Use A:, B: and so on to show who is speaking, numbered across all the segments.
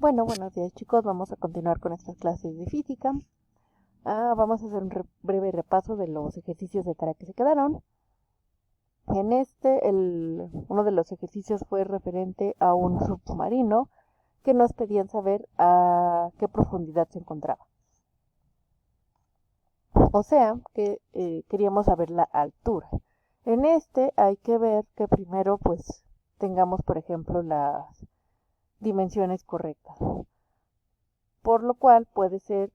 A: Bueno, buenos días chicos, vamos a continuar con estas clases de física. Vamos a hacer un breve repaso de los ejercicios de tarea que se quedaron. En uno de los ejercicios fue referente a un submarino que nos pedían saber a qué profundidad se encontraba. O sea, que queríamos saber la altura. En hay que ver que primero pues tengamos, por ejemplo, las dimensiones correctas. Por lo cual puede ser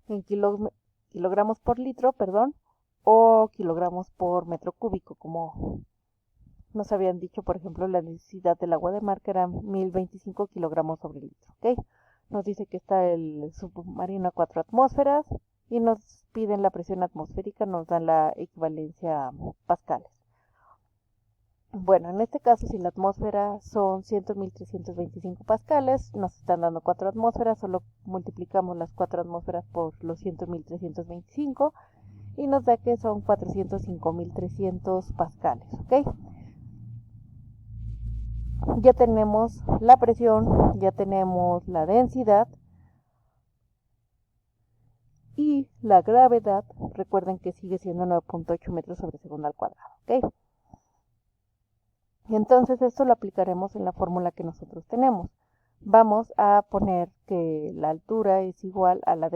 A: en kilogramos por litro, perdón, o kilogramos por metro cúbico, como nos habían dicho, por ejemplo, la necesidad del agua de mar, que era 1025 kilogramos sobre litro, ¿ok? Nos dice que está el submarino a 4 atmósferas y nos piden la presión atmosférica, nos dan la equivalencia a pascales. Bueno, en este caso, si la atmósfera son 100.325 pascales, nos están dando 4 atmósferas, solo multiplicamos las 4 atmósferas por los 100.325 y nos da que son 405.300 pascales, ¿ok? Ya tenemos la presión, ya tenemos la densidad y la gravedad. Recuerden que sigue siendo 9.8 metros sobre segundo al cuadrado, ¿ok? Entonces esto lo aplicaremos en la fórmula que nosotros tenemos. Vamos a poner que la altura es igual a la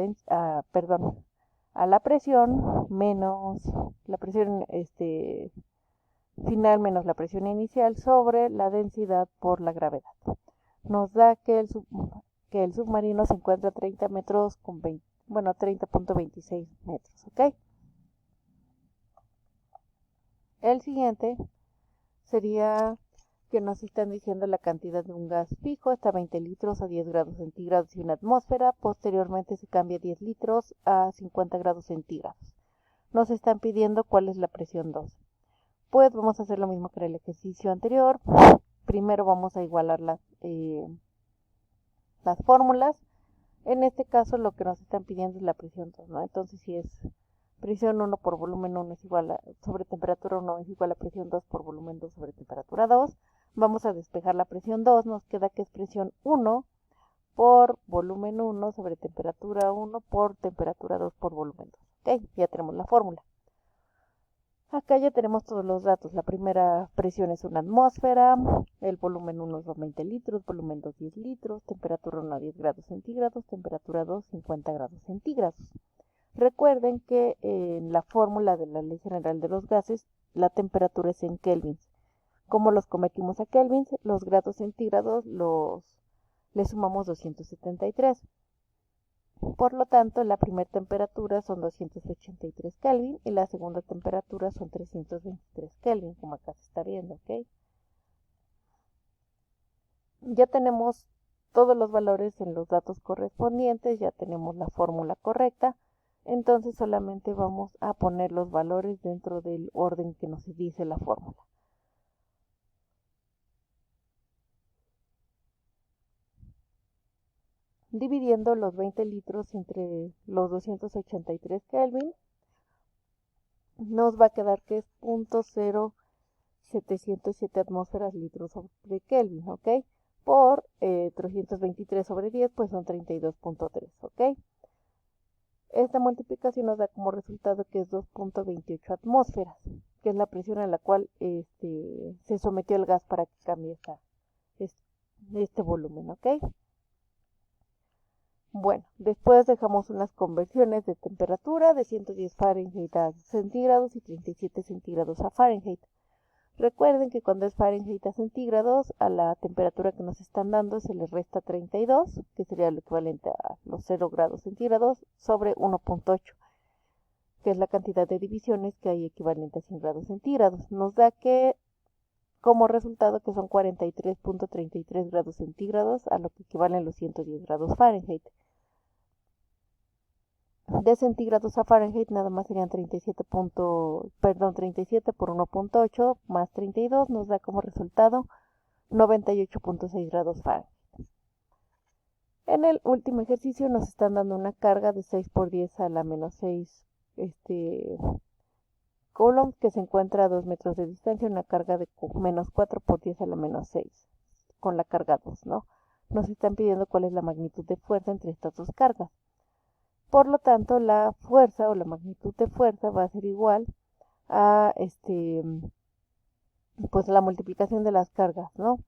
A: presión menos la presión final menos la presión inicial sobre la densidad por la gravedad. Nos da que el submarino se encuentra a 30 metros con 30.26 metros, ¿ok? El siguiente sería que nos están diciendo la cantidad de un gas fijo, está a 20 litros a 10 grados centígrados y una atmósfera, posteriormente se cambia 10 litros a 50 grados centígrados. Nos están pidiendo cuál es la presión 2. Pues vamos a hacer lo mismo que en el ejercicio anterior. Primero vamos a igualar las fórmulas. En este caso lo que nos están pidiendo es la presión 2, ¿no? Entonces si es presión 1 por volumen 1 es igual sobre temperatura 1 es igual a presión 2 por volumen 2 sobre temperatura 2. Vamos a despejar la presión 2, nos queda que es presión 1 por volumen 1 sobre temperatura 1 por temperatura 2 por volumen 2. Ok, ya tenemos la fórmula. Acá ya tenemos todos los datos. La primera presión es una atmósfera, el volumen 1 son 20 litros, volumen 2 10 litros, temperatura 1 10 grados centígrados, temperatura 2 50 grados centígrados. Recuerden que en la fórmula de la Ley General de los Gases, la temperatura es en kelvins. Como los convertimos a kelvins, los grados centígrados le sumamos 273. Por lo tanto, la primera temperatura son 283 Kelvin y la segunda temperatura son 323 Kelvin, como acá se está viendo, ¿ok? Ya tenemos todos los valores en los datos correspondientes, ya tenemos la fórmula correcta, entonces solamente vamos a poner los valores dentro del orden que nos dice la fórmula. Dividiendo los 20 litros entre los 283 Kelvin, nos va a quedar que es 0.0707 atmósferas litros sobre Kelvin, ¿ok? Por 323 sobre 10, pues son 32.3, ¿ok? Esta multiplicación nos da como resultado que es 2.28 atmósferas, que es la presión a la cual se sometió el gas para que cambie este volumen, ¿ok? Bueno, después dejamos unas conversiones de temperatura de 110 Fahrenheit a centígrados y 37 centígrados a Fahrenheit. Recuerden que cuando es Fahrenheit a centígrados, a la temperatura que nos están dando se le resta 32, que sería lo equivalente a los 0 grados centígrados, sobre 1.8, que es la cantidad de divisiones que hay equivalente a 100 grados centígrados. Nos da que como resultado que son 43.33 grados centígrados, a lo que equivalen los 110 grados Fahrenheit. De centígrados a Fahrenheit nada más serían 37 por 1.8 más 32 nos da como resultado 98.6 grados Fahrenheit. En el último ejercicio nos están dando una carga de 6 por 10 a la menos 6 coulombs que se encuentra a 2 metros de distancia, una carga de menos 4 por 10 a la menos 6 con la carga 2, ¿no? Nos están pidiendo cuál es la magnitud de fuerza entre estas dos cargas. Por lo tanto, la fuerza o la magnitud de fuerza va a ser igual a pues la multiplicación de las cargas, ¿no?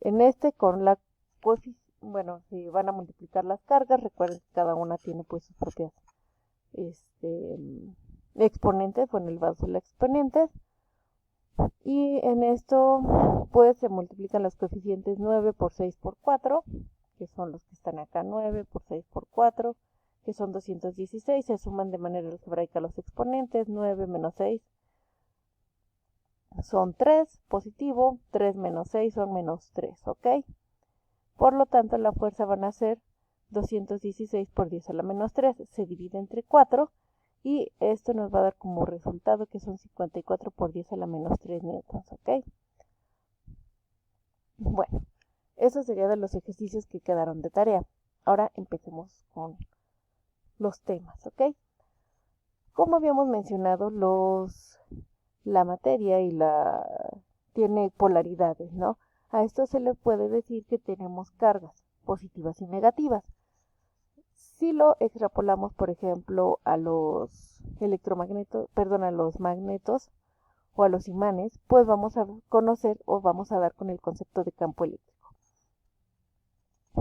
A: En con la bueno, si van a multiplicar las cargas, recuerden que cada una tiene pues sus propias exponentes, bueno, el valor son las exponentes, y en esto pues se multiplican los coeficientes 9 por 6 por 4, que son los que están acá, 9 por 6 por 4, que son 216, se suman de manera algebraica los exponentes, 9 menos 6 son 3, positivo, 3 menos 6 son menos 3, ¿ok? Por lo tanto, la fuerza van a ser 216 por 10 a la menos 3, se divide entre 4, y esto nos va a dar como resultado que son 54 por 10 a la menos 3 newtons, ¿ok? Bueno, eso sería de los ejercicios que quedaron de tarea. Ahora empecemos con los temas, ¿ok? Como habíamos mencionado, la materia tiene polaridades, ¿no? A esto se le puede decir que tenemos cargas positivas y negativas. Si lo extrapolamos, por ejemplo, a los a los magnetos o a los imanes, pues vamos a conocer o vamos a dar con el concepto de campo eléctrico.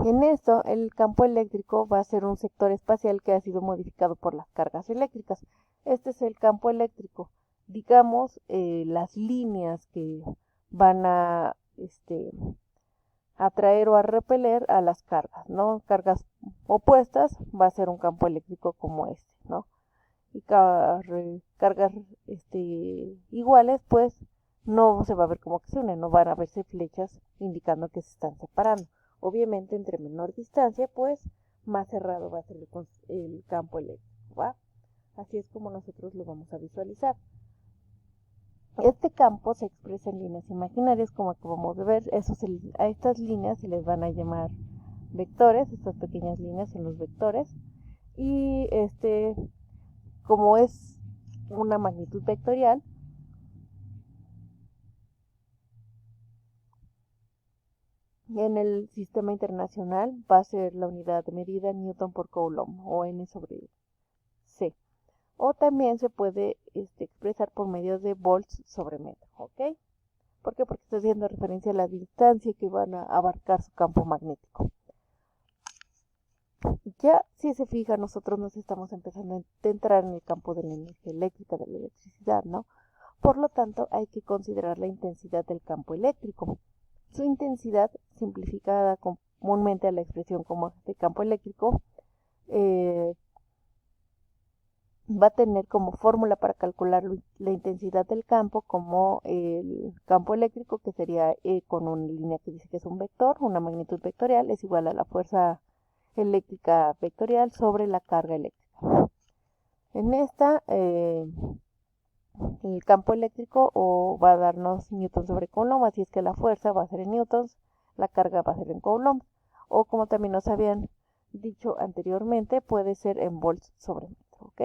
A: En esto, el campo eléctrico va a ser un sector espacial que ha sido modificado por las cargas eléctricas. Este es el campo eléctrico. Digamos, las líneas que van a atraer o a repeler a las cargas, ¿no? Cargas opuestas va a ser un campo eléctrico como este, ¿no? Y cargas iguales, pues no se va a ver como que se unen, no van a verse flechas indicando que se están separando. Obviamente, entre menor distancia, pues más cerrado va a ser el campo eléctrico, ¿va? Así es como nosotros lo vamos a visualizar. Este campo se expresa en líneas imaginarias, como acabamos de ver. A estas líneas se les van a llamar vectores, estas pequeñas líneas son los vectores. Y como es una magnitud vectorial, en el sistema internacional va a ser la unidad de medida Newton por Coulomb o N sobre C. O también se puede expresar por medio de volts sobre metro, ¿ok? ¿Por qué? Porque está haciendo referencia a la distancia que van a abarcar su campo magnético. Ya, si se fija, nosotros nos estamos empezando a entrar en el campo de la energía eléctrica, de la electricidad, ¿no? Por lo tanto, hay que considerar la intensidad del campo eléctrico. Su intensidad, simplificada comúnmente a la expresión como de campo eléctrico, va a tener como fórmula para calcular la intensidad del campo como el campo eléctrico, que sería con una línea que dice que es un vector, una magnitud vectorial, es igual a la fuerza eléctrica vectorial sobre la carga eléctrica. En esta, el campo eléctrico va a darnos newton sobre coulomb, así es que la fuerza va a ser en newtons, la carga va a ser en coulomb, o como también nos habían dicho anteriormente, puede ser en volts sobre metro, ¿ok?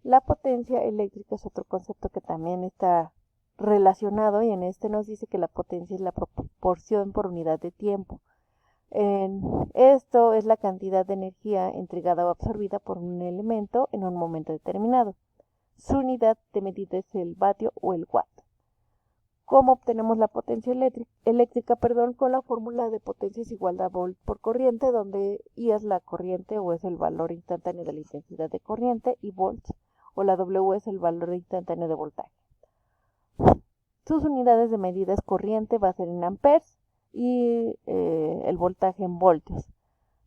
A: La potencia eléctrica es otro concepto que también está relacionado, y en este nos dice que la potencia es la proporción por unidad de tiempo. Esto es la cantidad de energía entregada o absorbida por un elemento en un momento determinado. Su unidad de medida es el vatio o el watt. ¿Cómo obtenemos la potencia eléctrica? Con la fórmula de potencia es igual a volt por corriente, donde I es la corriente o es el valor instantáneo de la intensidad de corriente, y volts o la W es el valor instantáneo de voltaje. Sus unidades de medida es corriente, va a ser en amperes, y el voltaje en voltios.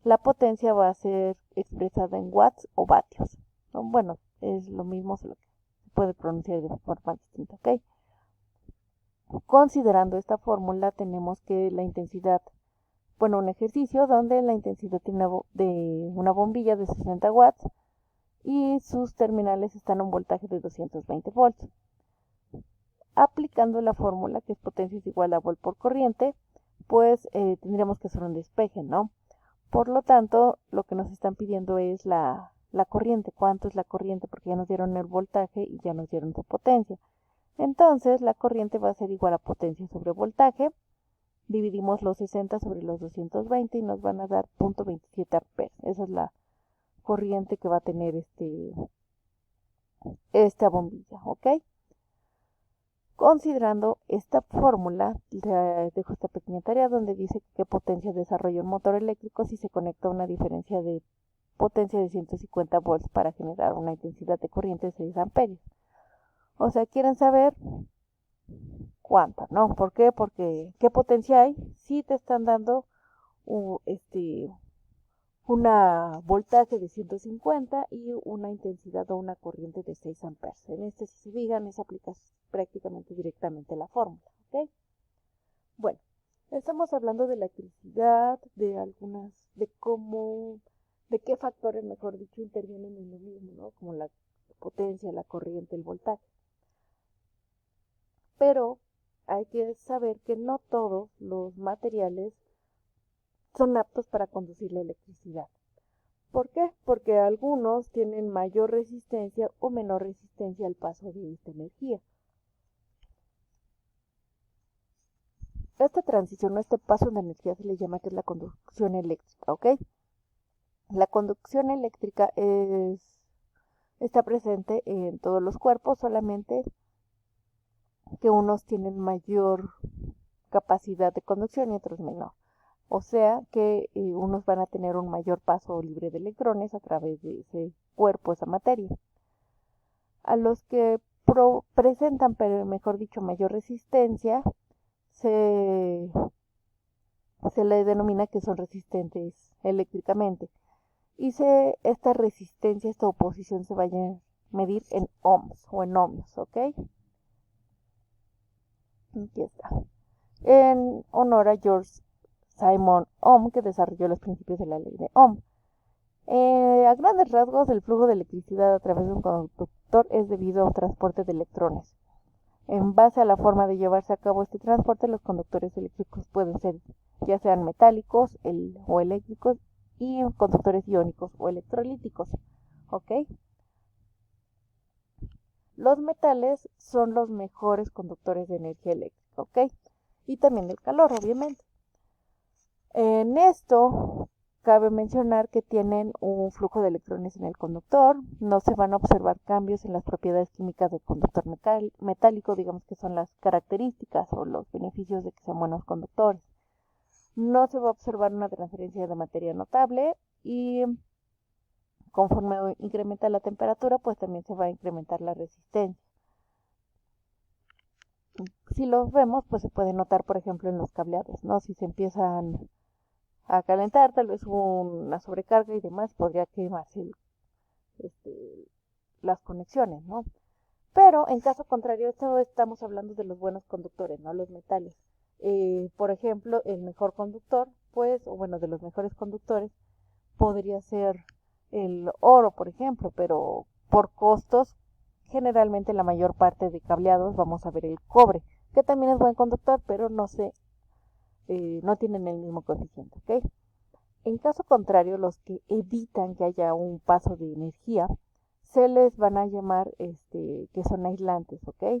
A: La potencia va a ser expresada en watts o vatios. Bueno, es lo mismo, solo que se puede pronunciar de forma distinta, ¿ok? Considerando esta fórmula, tenemos que la intensidad, un ejercicio donde la intensidad de una bombilla de 60 watts y sus terminales están a un voltaje de 220 volts. Aplicando la fórmula, que es potencia es igual a volt por corriente, pues tendríamos que hacer un despeje, ¿no? Por lo tanto, lo que nos están pidiendo es la corriente. ¿Cuánto es la corriente? Porque ya nos dieron el voltaje y ya nos dieron su potencia. Entonces la corriente va a ser igual a potencia sobre voltaje. Dividimos los 60 sobre los 220 y nos van a dar 0.27 amperes. Esa es la corriente que va a tener esta bombilla, ¿ok? Considerando esta fórmula, les dejo esta pequeña tarea donde dice qué potencia desarrolla un motor eléctrico si se conecta a una diferencia de potencia de 150 volts para generar una intensidad de corriente de 6 amperios. O sea, quieren saber cuánta, ¿no? ¿Por qué? Porque ¿qué potencia hay? Si te están dando una voltaje de 150 y una intensidad o una corriente de 6 amperes. En si se fijan, se aplica prácticamente directamente la fórmula, ¿ok? Bueno, estamos hablando de la electricidad, de qué factores, mejor dicho, intervienen en lo mismo, ¿no? Como la potencia, la corriente, el voltaje. Pero hay que saber que no todos los materiales son aptos para conducir la electricidad. ¿Por qué? Porque algunos tienen mayor resistencia o menor resistencia al paso de esta energía. Esta transición o este paso de energía se le llama que es la conducción eléctrica, ¿ok? La conducción eléctrica está presente en todos los cuerpos, solamente que unos tienen mayor capacidad de conducción y otros menor. O sea que unos van a tener un mayor paso libre de electrones a través de ese cuerpo, esa materia. A los que presentan, pero mejor dicho, mayor resistencia, se le denomina que son resistentes eléctricamente. Y esta resistencia, esta oposición se vaya a medir en ohms o en ohmios, ¿ok? Aquí está. En honor a George Simon Ohm, que desarrolló los principios de la ley de Ohm. A grandes rasgos, el flujo de electricidad a través de un conductor es debido a un transporte de electrones. En base a la forma de llevarse a cabo este transporte, los conductores eléctricos pueden ser ya sean metálicos o eléctricos y conductores iónicos o electrolíticos, ¿ok? Los metales son los mejores conductores de energía eléctrica, ¿ok? Y también del calor, obviamente. En esto, cabe mencionar que tienen un flujo de electrones en el conductor, no se van a observar cambios en las propiedades químicas del conductor metálico, digamos que son las características o los beneficios de que sean buenos conductores. No se va a observar una transferencia de materia notable y conforme incrementa la temperatura, pues también se va a incrementar la resistencia. Si los vemos, pues se puede notar, por ejemplo, en los cableados, ¿no? Si se empiezan a calentar, tal vez una sobrecarga y demás, podría quemarse las conexiones, ¿no? Pero en caso contrario, esto estamos hablando de los buenos conductores, ¿no? Los metales. Por ejemplo, el mejor conductor, pues, o bueno, de los mejores conductores, podría ser el oro, por ejemplo, pero por costos, generalmente la mayor parte de cableados vamos a ver el cobre, que también es buen conductor, pero no tienen el mismo coeficiente, ¿ok? En caso contrario, los que evitan que haya un paso de energía, se les van a llamar que son aislantes, ¿ok?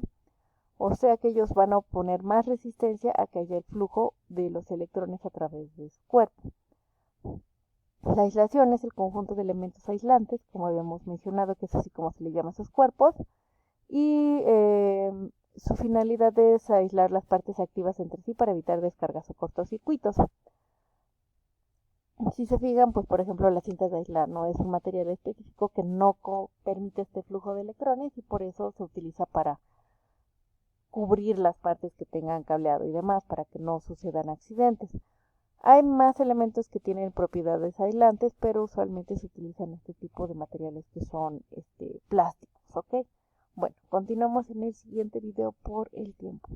A: O sea que ellos van a oponer más resistencia a que haya el flujo de los electrones a través de su cuerpo. La aislación es el conjunto de elementos aislantes, como habíamos mencionado, que es así como se le llama a esos cuerpos, y su finalidad es aislar las partes activas entre sí para evitar descargas o cortocircuitos. Si se fijan, pues por ejemplo las cintas de aislar no es un material específico que no permite este flujo de electrones y por eso se utiliza para cubrir las partes que tengan cableado y demás para que no sucedan accidentes. Hay más elementos que tienen propiedades aislantes, pero usualmente se utilizan este tipo de materiales que son plásticos, ¿ok? Bueno, continuamos en el siguiente video por el tiempo.